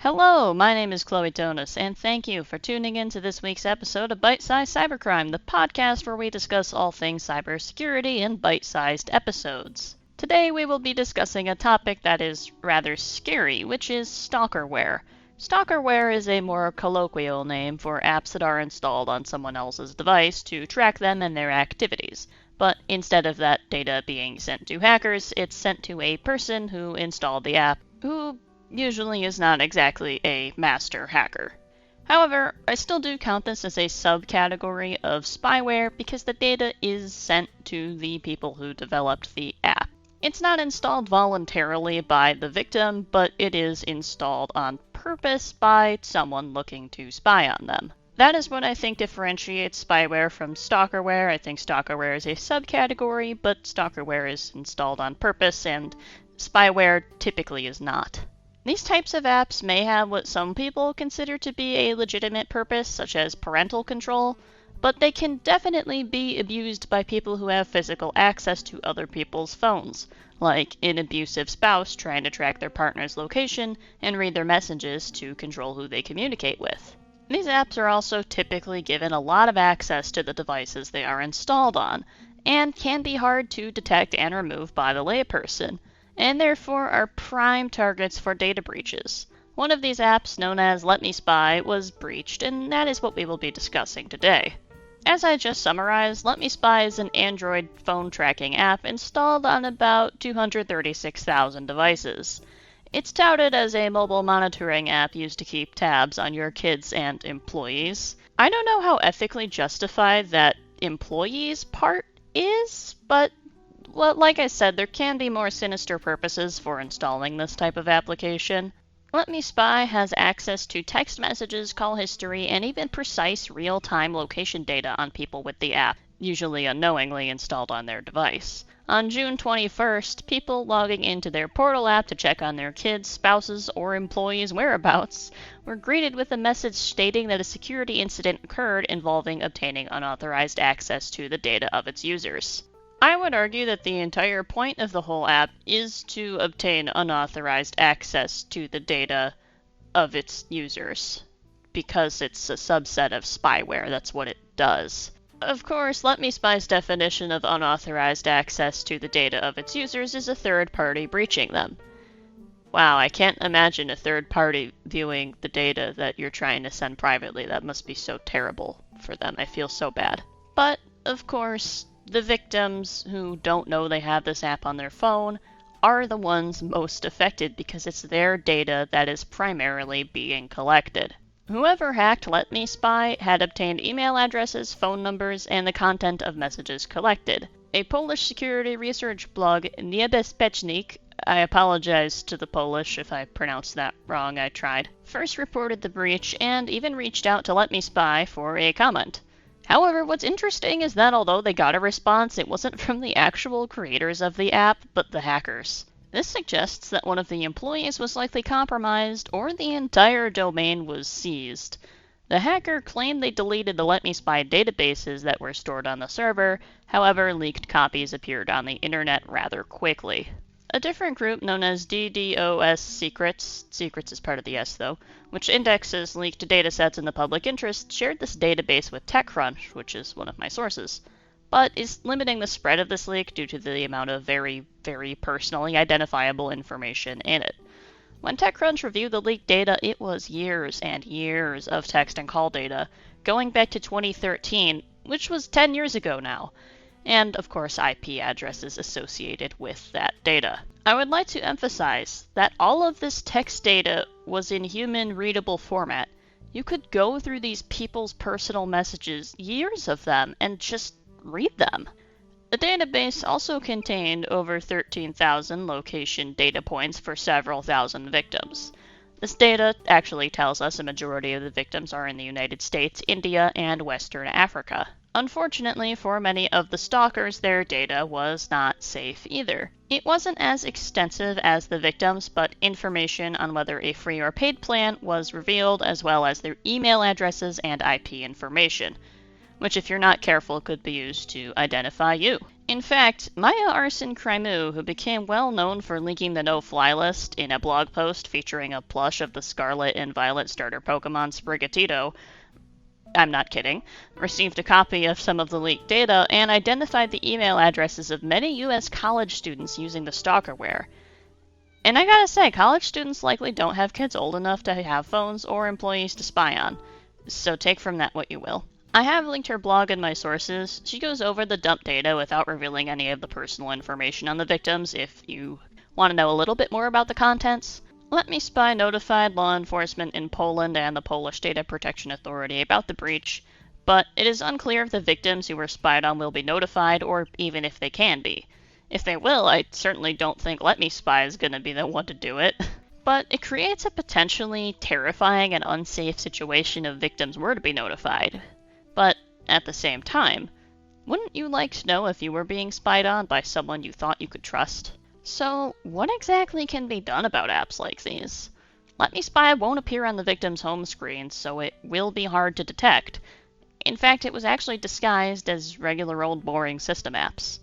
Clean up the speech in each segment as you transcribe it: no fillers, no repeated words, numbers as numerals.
Hello, my name is Chloe Tonis, and thank you for tuning in to this week's episode of Bite-Sized Cybercrime, the podcast where we discuss all things cybersecurity in bite-sized episodes. Today we will be discussing a topic that is rather scary, which is Stalkerware. Stalkerware is a more colloquial name for apps that are installed on someone else's device to track them and their activities. But instead of that data being sent to hackers, it's sent to a person who installed the app, who usually is not exactly a master hacker. However, I still do count this as a subcategory of spyware because the data is sent to the people who developed the app. It's not installed voluntarily by the victim, but it is installed on purpose by someone looking to spy on them. That is what I think differentiates spyware from stalkerware. I think stalkerware is a subcategory, but stalkerware is installed on purpose, and spyware typically is not. These types of apps may have what some people consider to be a legitimate purpose, such as parental control, but they can definitely be abused by people who have physical access to other people's phones, like an abusive spouse trying to track their partner's location and read their messages to control who they communicate with. These apps are also typically given a lot of access to the devices they are installed on, and can be hard to detect and remove by the layperson, and therefore are prime targets for data breaches. One of these apps, known as LetMeSpy, was breached, and that is what we will be discussing today. As I just summarized, LetMeSpy is an Android phone tracking app installed on about 236,000 devices. It's touted as a mobile monitoring app used to keep tabs on your kids and employees. I don't know how ethically justified that employees part is, but well, like I said, there can be more sinister purposes for installing this type of application. LetMeSpy has access to text messages, call history, and even precise real-time location data on people with the app, usually unknowingly installed on their device. On June 21st, people logging into their portal app to check on their kids, spouses, or employees' whereabouts were greeted with a message stating that a security incident occurred involving obtaining unauthorized access to the data of its users. I would argue that the entire point of the whole app is to obtain unauthorized access to the data of its users, because it's a subset of spyware. That's what it does. Of course, LetMeSpy's definition of unauthorized access to the data of its users is a third party breaching them. Wow, I can't imagine a third party viewing the data that you're trying to send privately. That must be so terrible for them. I feel so bad. But, of course, the victims who don't know they have this app on their phone are the ones most affected because it's their data that is primarily being collected. Whoever hacked LetMeSpy had obtained email addresses, phone numbers, and the content of messages collected. A Polish security research blog, LetMeSpy, I apologize to the Polish if I pronounced that wrong, I tried, first reported the breach and even reached out to LetMeSpy for a comment. However, what's interesting is that although they got a response, it wasn't from the actual creators of the app, but the hackers. This suggests that one of the employees was likely compromised, or the entire domain was seized. The hacker claimed they deleted the LetMeSpy databases that were stored on the server, however, leaked copies appeared on the internet rather quickly. A different group known as DDoS Secrets is part of the S though, which indexes leaked datasets in the public interest, shared this database with TechCrunch, which is one of my sources, but is limiting the spread of this leak due to the amount of very, very personally identifiable information in it. When TechCrunch reviewed the leaked data, it was years and years of text and call data, going back to 2013, which was 10 years ago now, and of course IP addresses associated with that data. I would like to emphasize that all of this text data was in human-readable format. You could go through these people's personal messages, years of them, and just read them. The database also contained over 13,000 location data points for several thousand victims. This data actually tells us a majority of the victims are in the United States, India, and Western Africa. Unfortunately for many of the stalkers, their data was not safe either. It wasn't as extensive as the victims, but information on whether a free or paid plan was revealed, as well as their email addresses and IP information, which if you're not careful could be used to identify you. In fact, Maya Arson Crimu, who became well known for linking the no-fly list in a blog post featuring a plush of the Scarlet and Violet starter Pokemon Sprigatito, I'm not kidding, received a copy of some of the leaked data and identified the email addresses of many US college students using the Stalkerware. And I gotta say, college students likely don't have kids old enough to have phones or employees to spy on, so take from that what you will. I have linked her blog in my sources. She goes over the dump data without revealing any of the personal information on the victims if you want to know a little bit more about the contents. LetMeSpy notified law enforcement in Poland and the Polish Data Protection Authority about the breach, but it is unclear if the victims who were spied on will be notified or even if they can be. If they will, I certainly don't think LetMeSpy is going to be the one to do it. But it creates a potentially terrifying and unsafe situation if victims were to be notified. But at the same time, wouldn't you like to know if you were being spied on by someone you thought you could trust? So, what exactly can be done about apps like these? LetMeSpy won't appear on the victim's home screen, so it will be hard to detect. In fact, it was actually disguised as regular old boring system apps.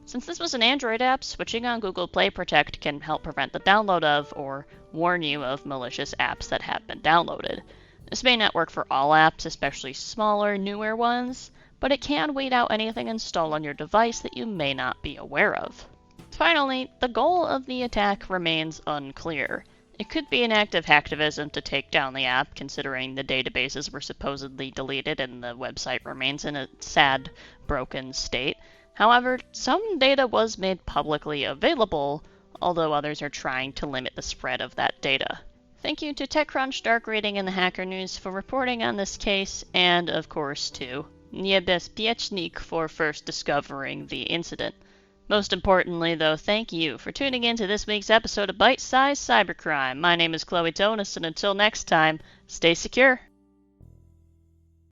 Since this was an Android app, switching on Google Play Protect can help prevent the download of or warn you of malicious apps that have been downloaded. This may not work for all apps, especially smaller, newer ones, but it can weed out anything installed on your device that you may not be aware of. Finally, the goal of the attack remains unclear. It could be an act of hacktivism to take down the app, considering the databases were supposedly deleted and the website remains in a sad, broken state. However, some data was made publicly available, although others are trying to limit the spread of that data. Thank you to TechCrunch, Dark Reading, and the Hacker News for reporting on this case, and of course to Niebezpiecznik for first discovering the incident. Most importantly, though, thank you for tuning in to this week's episode of Bite Size Cybercrime. My name is Chloe Tonis, and until next time, stay secure.